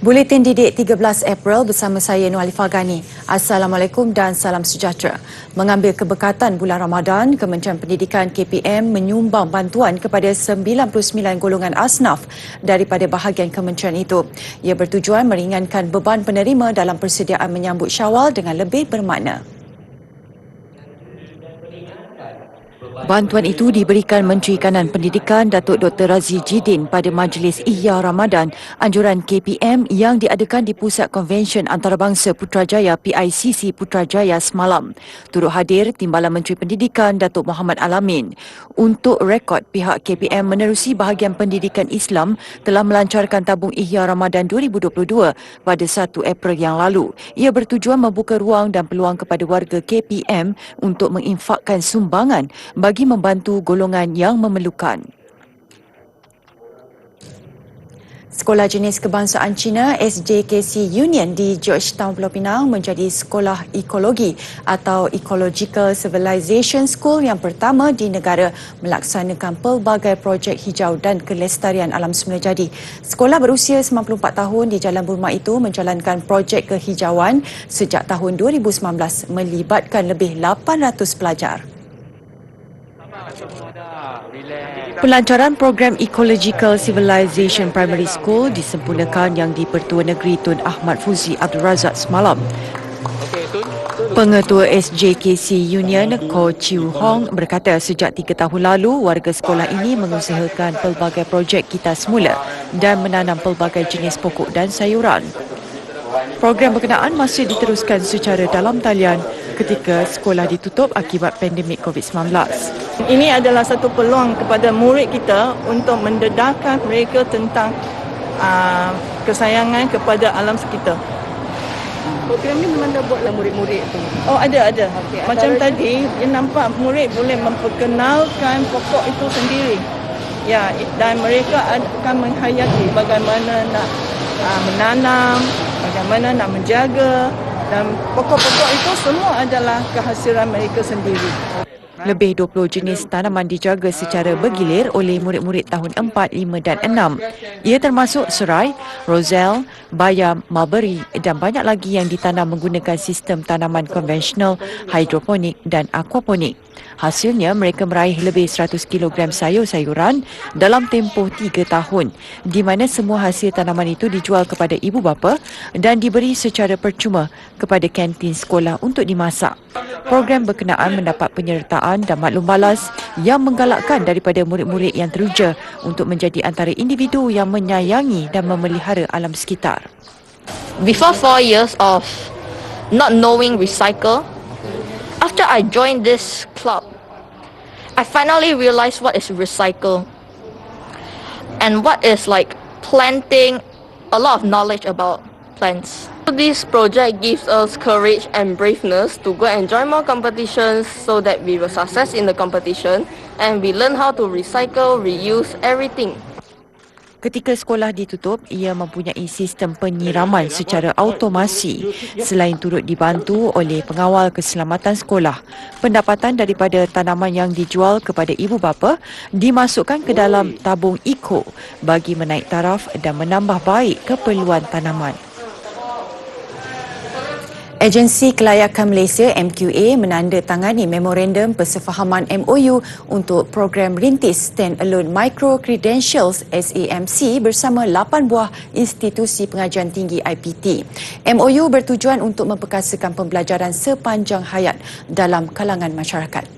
Buletin Didik 13 April bersama saya Nur Alifah Ghani. Assalamualaikum dan salam sejahtera. Mengambil keberkatan bulan Ramadan, Kementerian Pendidikan KPM menyumbang bantuan kepada 99 golongan asnaf daripada bahagian kementerian itu. Ia bertujuan meringankan beban penerima dalam persediaan menyambut Syawal dengan lebih bermakna. Bantuan itu diberikan Menteri Kanan Pendidikan Datuk Dr. Razzie Jidin pada Majlis Ihya Ramadan anjuran KPM yang diadakan di Pusat Konvensyen Antarabangsa Putrajaya PICC Putrajaya semalam. Turut hadir Timbalan Menteri Pendidikan Datuk Muhammad Alamin. Untuk rekod, pihak KPM menerusi bahagian pendidikan Islam telah melancarkan tabung Ihya Ramadan 2022 pada 1 April yang lalu. Ia bertujuan membuka ruang dan peluang kepada warga KPM untuk menginfakkan sumbangan bagi membantu golongan yang memerlukan. Sekolah Jenis Kebangsaan Cina SJKC Union di Georgetown, Pulau Pinang menjadi sekolah ekologi atau Ecological Civilization School yang pertama di negara melaksanakan pelbagai projek hijau dan kelestarian alam semula jadi. Sekolah berusia 94 tahun di Jalan Burma itu menjalankan projek kehijauan sejak tahun 2019 melibatkan lebih 800 pelajar. Pelancaran program Ecological Civilization Primary School disempurnakan yang di-Pertua Negeri Tun Ahmad Fuzi Abdul Razak semalam. Pengetua SJKC Union Ko Chiu Hong berkata sejak 3 tahun lalu warga sekolah ini mengusahakan pelbagai projek kita semula dan menanam pelbagai jenis pokok dan sayuran. Program berkenaan masih diteruskan secara dalam talian ketika sekolah ditutup akibat pandemik COVID-19. Ini adalah satu peluang kepada murid kita untuk mendedarkan mereka tentang kesayangan kepada alam sekitar. Program ini memang dah buatlah murid-murid tu. Oh, ada. Okay, Macam tadi, dia nampak murid boleh memperkenalkan pokok itu sendiri. Ya, dan mereka akan menghayati bagaimana nak menanam, bagaimana nak menjaga, dan pokok-pokok itu semua adalah kehasilan mereka sendiri. Lebih 20 jenis tanaman dijaga secara bergilir oleh murid-murid tahun 4, 5 dan 6. Ia termasuk serai, roselle, bayam, mulberry dan banyak lagi yang ditanam menggunakan sistem tanaman konvensional, hidroponik dan aquaponik. Hasilnya, mereka meraih lebih 100 kg sayur-sayuran dalam tempoh 3 tahun, di mana semua hasil tanaman itu dijual kepada ibu bapa dan diberi secara percuma kepada kantin sekolah untuk dimasak. Program berkenaan mendapat penyertaan dan maklum balas yang menggalakkan daripada murid-murid yang teruja untuk menjadi antara individu yang menyayangi dan memelihara alam sekitar. Before 4 years of not knowing recycle, after I joined this club, I finally realized what is recycle and what is like planting, a lot of knowledge about plants. This project gives us courage and braveness to go and join more competitions so that we will success in the competition and we learn how to recycle, reuse everything. Ketika sekolah ditutup, ia mempunyai sistem penyiraman secara automasi selain turut dibantu oleh pengawal keselamatan sekolah. Pendapatan daripada tanaman yang dijual kepada ibu bapa dimasukkan ke dalam tabung eco bagi menaik taraf dan menambah baik keperluan tanaman. Agensi Kelayakan Malaysia MQA menandatangani memorandum persefahaman MOU untuk program rintis Stand-Alone Micro Credentials SAMC bersama 8 buah institusi pengajian tinggi IPT. MOU bertujuan untuk memperkasakan pembelajaran sepanjang hayat dalam kalangan masyarakat.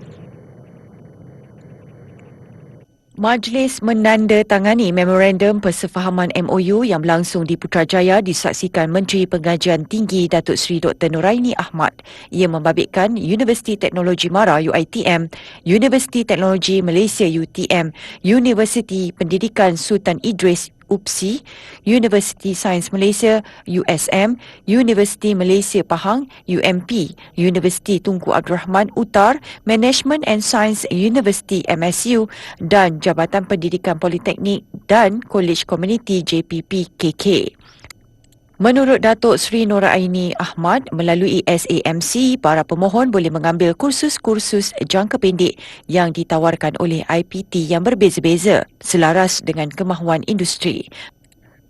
Majlis menandatangani memorandum persefahaman MOU yang berlangsung di Putrajaya disaksikan Menteri Pengajian Tinggi Datuk Seri Dr. Noraini Ahmad. Ia membabitkan Universiti Teknologi MARA UiTM, Universiti Teknologi Malaysia UTM, Universiti Pendidikan Sultan Idris UPSI, Universiti Sains Malaysia USM, Universiti Malaysia Pahang UMP, Universiti Tunku Abdul Rahman UTAR, Management and Science University MSU dan Jabatan Pendidikan Politeknik dan Kolej Komuniti JPP KK. Menurut Datuk Seri Noraini Ahmad, melalui SAMC, para pemohon boleh mengambil kursus-kursus jangka pendek yang ditawarkan oleh IPT yang berbeza-beza selaras dengan kemahuan industri.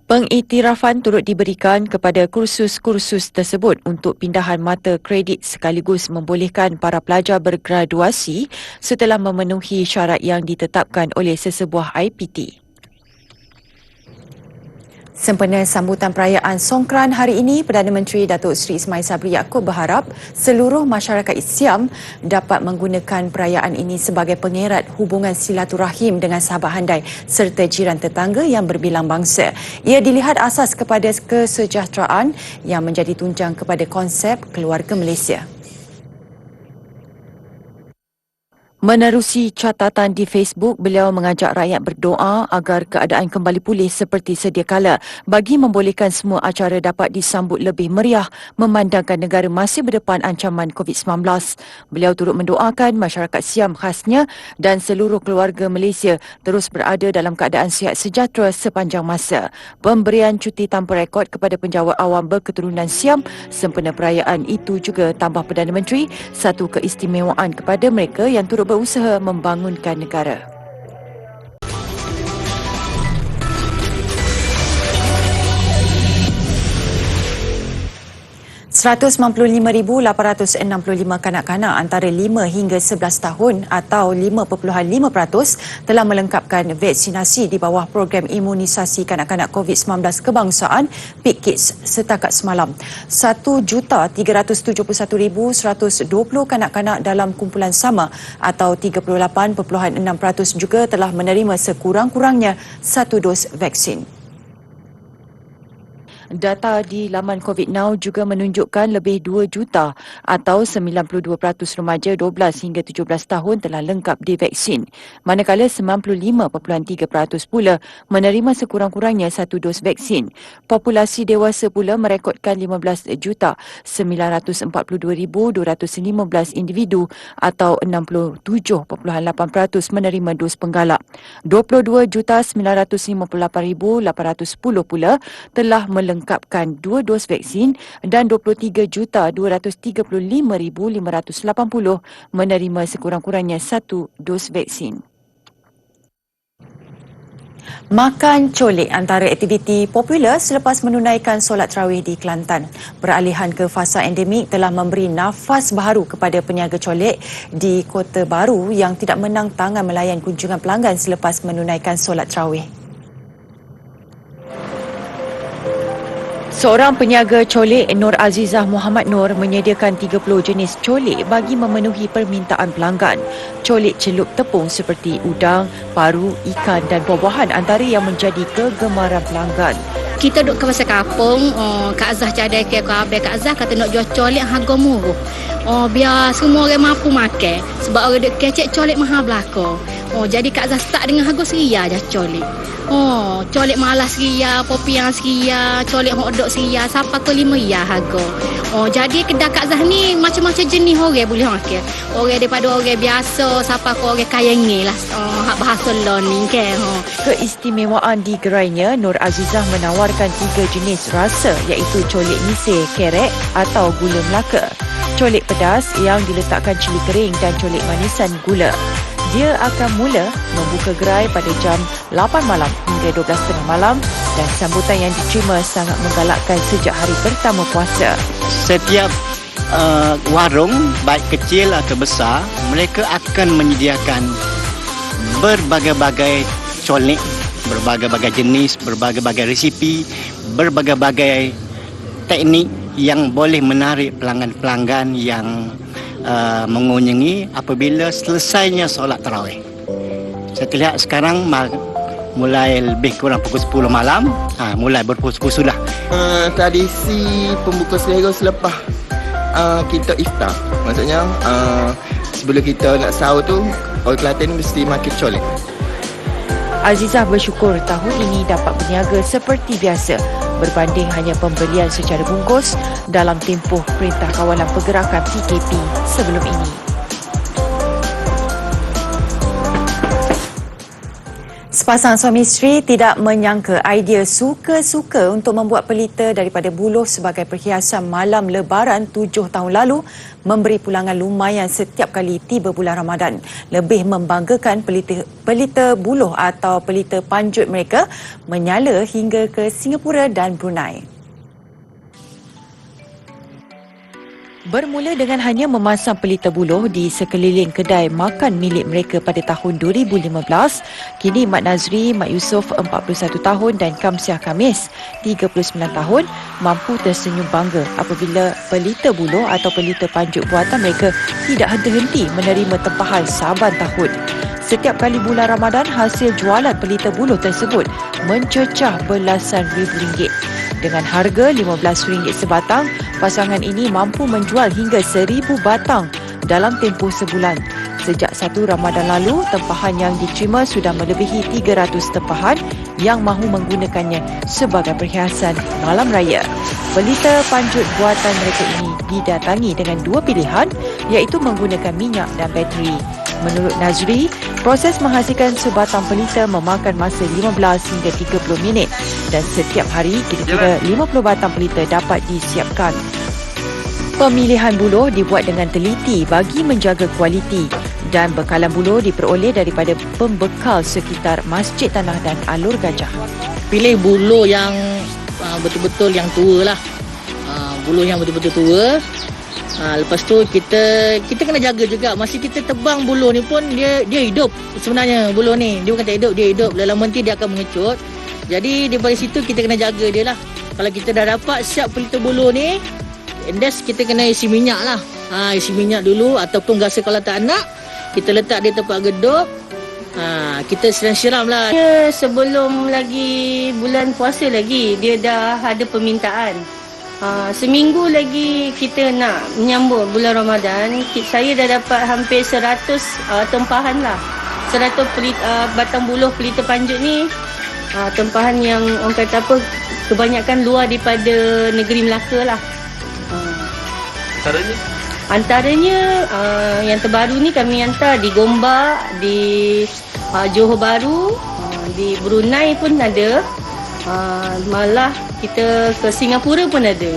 Pengiktirafan turut diberikan kepada kursus-kursus tersebut untuk pindahan mata kredit sekaligus membolehkan para pelajar bergraduasi setelah memenuhi syarat yang ditetapkan oleh sesebuah IPT. Sempena sambutan perayaan Songkran hari ini, Perdana Menteri Datuk Seri Ismail Sabri Yaakob berharap seluruh masyarakat Siam dapat menggunakan perayaan ini sebagai pengerat hubungan silaturahim dengan sahabat handai serta jiran tetangga yang berbilang bangsa. Ia dilihat asas kepada kesejahteraan yang menjadi tunjang kepada konsep keluarga Malaysia. Menerusi catatan di Facebook, beliau mengajak rakyat berdoa agar keadaan kembali pulih seperti sedia kala bagi membolehkan semua acara dapat disambut lebih meriah memandangkan negara masih berdepan ancaman COVID-19. Beliau turut mendoakan masyarakat Siam khasnya dan seluruh keluarga Malaysia terus berada dalam keadaan sihat sejahtera sepanjang masa. Pemberian cuti tanpa rekod kepada penjawat awam berketurunan Siam sempena perayaan itu juga tambah Perdana Menteri satu keistimewaan kepada mereka yang turut berusaha membangunkan negara. 195,865 kanak-kanak antara 5 hingga 11 tahun atau 5.5% telah melengkapkan vaksinasi di bawah program imunisasi kanak-kanak COVID-19 kebangsaan PIK-KIDS setakat semalam. 1,371,120 kanak-kanak dalam kumpulan sama atau 38.6% juga telah menerima sekurang-kurangnya satu dos vaksin. Data di laman COVID Now juga menunjukkan lebih 2 juta atau 92% remaja 12 hingga 17 tahun telah lengkap divaksin, manakala 95.3% pula menerima sekurang-kurangnya satu dos vaksin. Populasi dewasa pula merekodkan 15,942,215 individu atau 67.8% menerima dos penggalak. 22,958,810 pula telah melengkapkan 2 dos vaksin dan 23,235,580 menerima sekurang-kurangnya 1 dos vaksin. Makan colik antara aktiviti popular selepas menunaikan solat tarawih di Kelantan. Peralihan ke fasa endemik telah memberi nafas baru kepada peniaga colik di Kota Baru yang tidak menang tangan melayan kunjungan pelanggan selepas menunaikan solat tarawih. Seorang peniaga colik, Nur Azizah Muhammad Nur, menyediakan 30 jenis colik bagi memenuhi permintaan pelanggan. Colik celup tepung seperti udang, paru, ikan dan buah-buahan antara yang menjadi kegemaran pelanggan. Kita duduk ke pasar kampung, Kak Azah cadai ke Abang Kak Azah kata nak jual colik harga murah. Biar semua orang mampu makan. Sebab orang duk kecek colik mahal belaka. Jadi Kak Azah start dengan harga RM1 je colik. Colik malas RM1, popiang RM1, colik hotdog RM1, sampai ke RM5 harga. Jadi kedai Kak Azah ni macam-macam jenis orang boleh makan. Orang daripada orang biasa sampai ke orang kaya ni lah. Bahasa lo ni kan. Keistimewaan di gerainya, Nur Azizah menawarkan 3 jenis rasa iaitu colik misir, kerek atau gula Melaka. Colik pedas yang diletakkan cili kering dan colik manisan gula. Dia akan mula membuka gerai pada jam 8 malam hingga 12.30 malam dan sambutan yang diterima sangat menggalakkan sejak hari pertama puasa. Setiap warung, baik kecil atau besar, mereka akan menyediakan berbagai-bagai colik, berbagai-bagai jenis, berbagai-bagai resipi, berbagai-bagai teknik yang boleh menarik pelanggan-pelanggan yang mengunjungi apabila selesainya solat tarawih. Saya lihat sekarang mulai lebih kurang pukul 10 malam, mulai berpusu-pusu dah. Tradisi pembuka selera selepas kita iftar. Maksudnya sebelum kita nak sahur tu, orang Kelantan mesti makan colik. Azizah bersyukur tahun ini dapat berniaga seperti biasa berbanding hanya pembelian secara bungkus dalam tempoh Perintah Kawalan Pergerakan PKP sebelum ini. Sepasang suami isteri tidak menyangka idea suka-suka untuk membuat pelita daripada buluh sebagai perhiasan malam lebaran 7 tahun lalu memberi pulangan lumayan setiap kali tiba bulan Ramadan. Lebih membanggakan, pelita buluh atau pelita panjut mereka menyala hingga ke Singapura dan Brunei. Bermula dengan hanya memasang pelita buluh di sekeliling kedai makan milik mereka pada tahun 2015, kini Mat Nazri, Mat Yusof 41 tahun dan Kamsiah Kamis 39 tahun mampu tersenyum bangga apabila pelita buluh atau pelita panjut buatan mereka tidak henti-henti menerima tempahan saban tahun. Setiap kali bulan Ramadan, hasil jualan pelita buluh tersebut mencecah belasan ribu ringgit. Dengan harga RM15 sebatang, pasangan ini mampu menjual hingga 1,000 batang dalam tempoh sebulan. Sejak 1 Ramadan lalu, tempahan yang diterima sudah melebihi 300 tempahan yang mahu menggunakannya sebagai perhiasan malam raya. Pelita panjut buatan mereka ini didatangi dengan dua pilihan, iaitu menggunakan minyak dan bateri. Menurut Nazri, proses menghasilkan sebatang pelita memakan masa 15 hingga 30 minit dan setiap hari kira-kira 50 batang pelita dapat disiapkan. Pemilihan buluh dibuat dengan teliti bagi menjaga kualiti dan bekalan buluh diperoleh daripada pembekal sekitar Masjid Tanah dan Alur Gajah. Pilih buluh yang betul-betul yang tua lah. Buluh yang betul-betul tua. Lepas tu kita kena jaga juga. Masa kita tebang buluh ni pun dia hidup sebenarnya. Buluh ni dia bukan tak hidup, dia hidup. Dalam nanti dia akan mengecut. Jadi daripada situ kita kena jaga dia lah. Kalau kita dah dapat siap pelita buluh ni, endes kita kena isi minyak lah. Isi minyak dulu ataupun rasa kalau tak nak, kita letak di tempat geduk. Kita siram lah. Sebelum lagi bulan puasa lagi, dia dah ada permintaan. Seminggu lagi kita nak menyambut bulan Ramadan, saya dah dapat hampir 100 tempahan lah. 100 batang buluh pelita panjut ni, tempahan yang orang kata apa, kebanyakan luar daripada negeri Melaka lah. Antaranya yang terbaru ni kami hantar di Gombak, di Johor Bahru, di Brunei pun ada. Malah kita ke Singapura pun ada.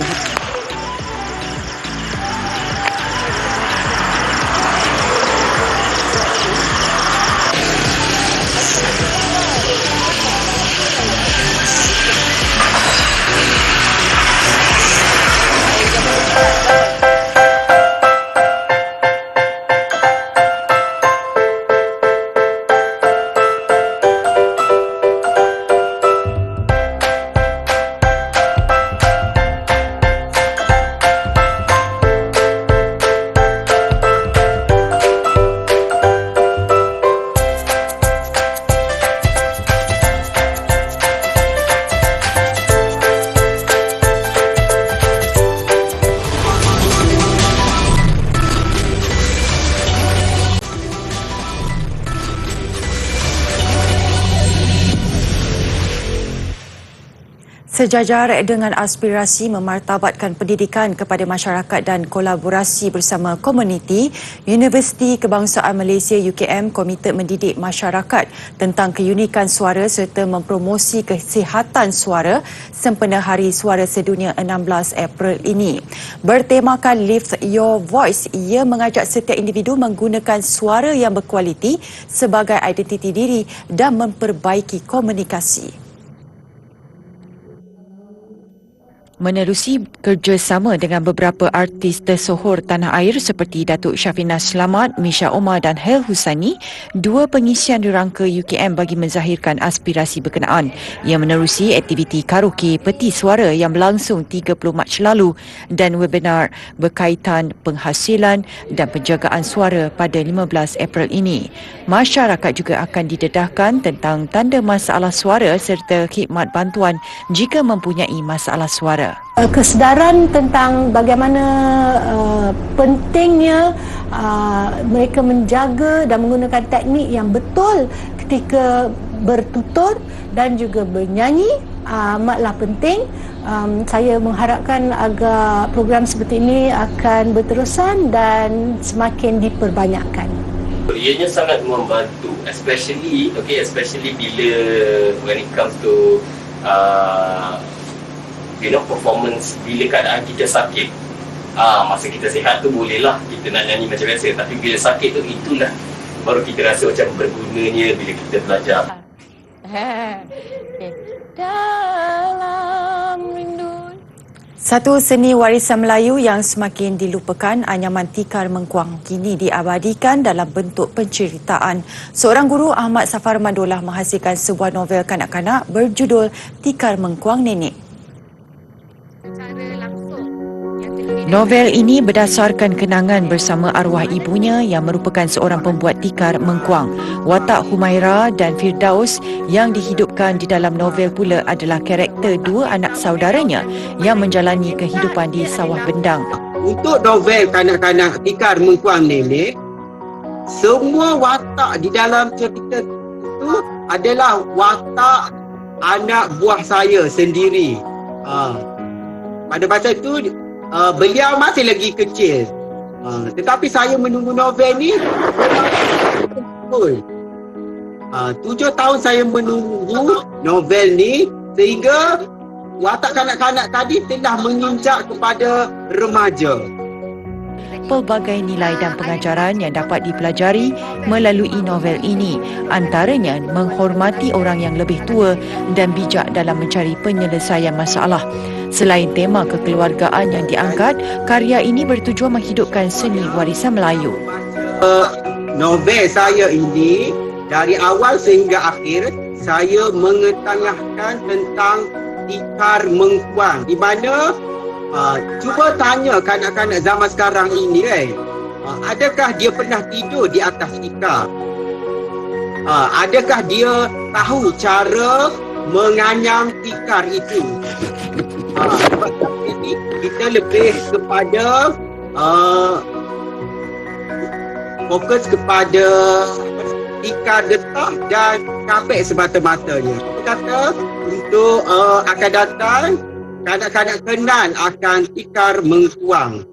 Sejajar dengan aspirasi memartabatkan pendidikan kepada masyarakat dan kolaborasi bersama komuniti, Universiti Kebangsaan Malaysia UKM komited mendidik masyarakat tentang keunikan suara serta mempromosi kesihatan suara sempena Hari Suara Sedunia 16 April ini. Bertemakan Lift Your Voice, ia mengajak setiap individu menggunakan suara yang berkualiti sebagai identiti diri dan memperbaiki komunikasi. Menerusi kerjasama dengan beberapa artis tersohor tanah air seperti Datuk Syafina Selamat, Misha Omar dan Hel Husani, dua pengisian dirangka UKM bagi menzahirkan aspirasi berkenaan. Ia menerusi aktiviti karaoke peti suara yang berlangsung 30 Mac lalu dan webinar berkaitan penghasilan dan penjagaan suara pada 15 April ini. Masyarakat juga akan didedahkan tentang tanda masalah suara serta khidmat bantuan jika mempunyai masalah suara. Kesedaran tentang bagaimana pentingnya mereka menjaga dan menggunakan teknik yang betul ketika bertutur dan juga bernyanyi amatlah penting. Saya mengharapkan agar program seperti ini akan berterusan dan semakin diperbanyakkan. Ianya sangat membantu, especially bila when it comes to performance bila keadaan kita sakit. Masa kita sihat tu bolehlah kita nak nyanyi macam biasa, tapi bila sakit tu itulah baru kita rasa macam bergunanya bila kita belajar. Satu seni warisan Melayu yang semakin dilupakan, anyaman tikar mengkuang, kini diabadikan dalam bentuk penceritaan. Seorang guru, Ahmad Safar Mandollah, menghasilkan sebuah novel kanak-kanak berjudul Tikar Mengkuang Nenek. Novel ini berdasarkan kenangan bersama arwah ibunya yang merupakan seorang pembuat tikar mengkuang. Watak Humaira dan Firdaus yang dihidupkan di dalam novel pula adalah karakter dua anak saudaranya yang menjalani kehidupan di sawah bendang. Untuk novel kanak-kanak Tikar Mengkuang Nenek, semua watak di dalam cerita itu adalah watak anak buah saya sendiri. Pada masa itu beliau masih lagi kecil. Tetapi saya menunggu novel ni 7 tahun saya menunggu novel ni, sehingga watak kanak-kanak tadi telah menginjak kepada remaja. Pelbagai nilai dan pengajaran yang dapat dipelajari melalui novel ini, antaranya menghormati orang yang lebih tua dan bijak dalam mencari penyelesaian masalah. Selain tema kekeluargaan yang diangkat, karya ini bertujuan menghidupkan seni warisan Melayu. Novel saya ini dari awal sehingga akhir saya mengetengahkan tentang tikar mengkuang, di mana cuba tanya kanak-kanak zaman sekarang ini, adakah dia pernah tidur di atas tikar? Adakah dia tahu cara menganyam tikar itu? Sebab ini kita lebih kepada fokus kepada tikar getah dan kapek semata-matanya. Kita kata untuk akan datang, kanak-kanak kenal akan tikar mengkuang.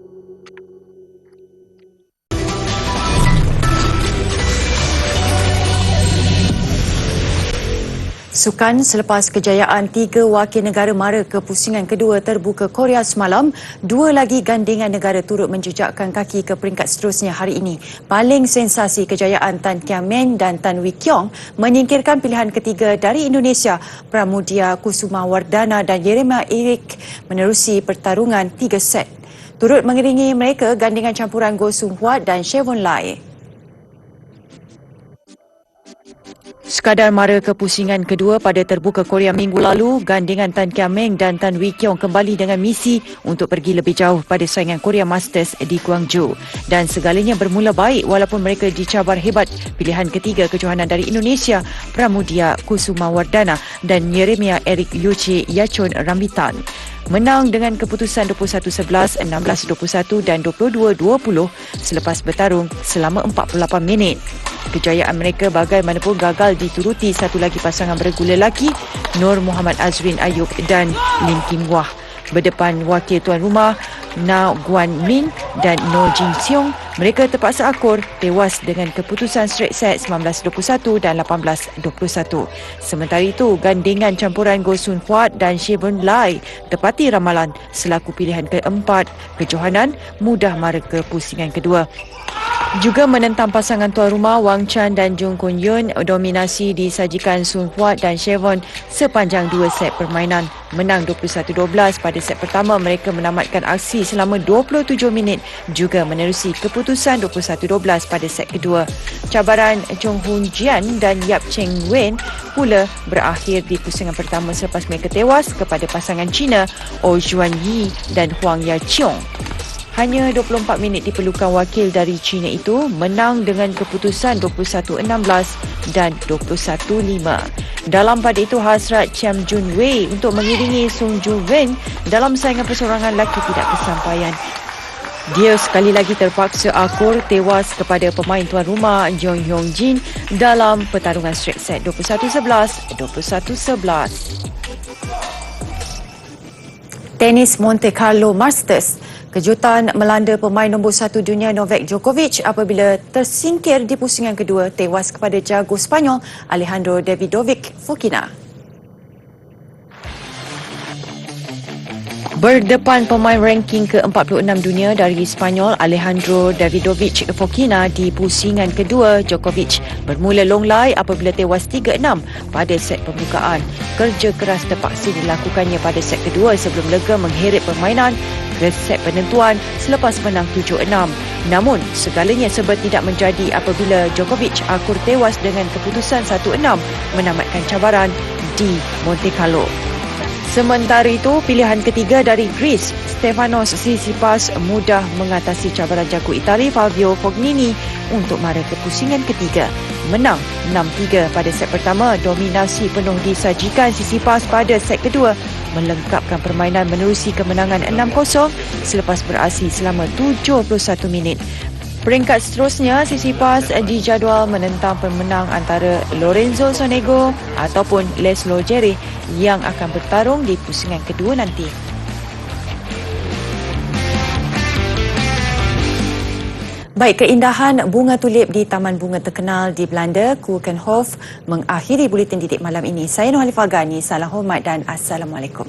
Sukan selepas kejayaan 3 wakil negara mara ke pusingan kedua terbuka Korea semalam, 2 lagi gandingan negara turut menjejakkan kaki ke peringkat seterusnya hari ini. Paling sensasi kejayaan Tan Kiang Meng dan Tan Wee Kiong menyingkirkan pilihan ketiga dari Indonesia, Pramudia Kusuma Wardana dan Yeremia Eric menerusi pertarungan 3 set. Turut mengiringi mereka gandingan campuran Goh Soon Huat dan Chevon Lai. Sekadar mara ke pusingan kedua pada terbuka Korea minggu lalu, gandingan Tan Kiang Meng dan Tan Wee Kiong kembali dengan misi untuk pergi lebih jauh pada saingan Korea Masters di Guangzhou. Dan segalanya bermula baik walaupun mereka dicabar hebat pilihan ketiga kejohanan dari Indonesia, Pramudia Kusuma Wardana dan Yeremia Eric Yuchi Yachon Rambitan. Menang dengan keputusan 21-11, 16-21 dan 22-20 selepas bertarung selama 48 minit. Kejayaan mereka bagaimanapun gagal dituruti satu lagi pasangan beregu lelaki, Nur Muhammad Azrin Ayub dan Lim Kim Wah. Berdepan wakil tuan rumah Na Guan Min dan No Jin Seong, mereka terpaksa akur tewas dengan keputusan straight set 19-21 dan 18-21. Sementara itu, gandingan campuran Goh Soon Huat dan Chevon Lai tepati ramalan selaku pilihan keempat kejohanan mudah mara ke pusingan kedua. Juga menentang pasangan tuan rumah Wang Chan dan Jung Kun Yun, dominasi disajikan Soon Huat dan Chevon sepanjang 2 set permainan. Menang 21-12 pada set pertama, mereka menamatkan aksi selama 27 minit, juga menerusi keputusan 21-12 pada set kedua. Cabaran Chong Hun Jian dan Yap Cheng Wen pula berakhir di pusingan pertama selepas mereka tewas kepada pasangan Cina Oh Juan Yi dan Huang Ya Cheong. Hanya 24 minit diperlukan wakil dari China itu menang dengan keputusan 21-16 dan 21-5. Dalam pada itu, hasrat Chiam Jun Wei untuk mengiringi Sung Ju Wen dalam saingan persorangan lelaki tidak kesampaian. Dia sekali lagi terpaksa akur tewas kepada pemain tuan rumah Jong Hyong Jin dalam pertarungan straight set 21-11, 21-11. Tenis Monte Carlo Masters. Kejutan melanda pemain nombor 1 dunia Novak Djokovic apabila tersingkir di pusingan kedua tewas kepada jago Spanyol Alejandro Davidovic Fokina. Berdepan pemain ranking ke-46 dunia dari Spanyol Alejandro Davidovic Fokina di pusingan kedua, Djokovic bermula longlai apabila tewas 3-6 pada set pembukaan. Kerja keras terpaksa dilakukannya pada set kedua sebelum lega mengheret permainan ke set penentuan selepas menang 7-6. Namun, segalanya serba tidak menjadi apabila Djokovic akur tewas dengan keputusan 1-6 menamatkan cabaran di Monte Carlo. Sementara itu, pilihan ketiga dari Greece, Stefanos Tsitsipas mudah mengatasi cabaran jago Itali Fabio Fognini untuk mara ke pusingan ketiga. Menang 6-3 pada set pertama, dominasi penuh disajikan Tsitsipas pada set kedua, melengkapkan permainan menerusi kemenangan 6-0 selepas beraksi selama 71 minit. Peringkat seterusnya, Tsitsipas dijadual menentang pemenang antara Lorenzo Sonego ataupun Laslo Djere yang akan bertarung di pusingan kedua nanti. Baik, keindahan bunga tulip di Taman Bunga terkenal di Belanda, Keukenhof, mengakhiri buletin didik malam ini. Saya Nur Halifah Ghani, salam hormat dan Assalamualaikum.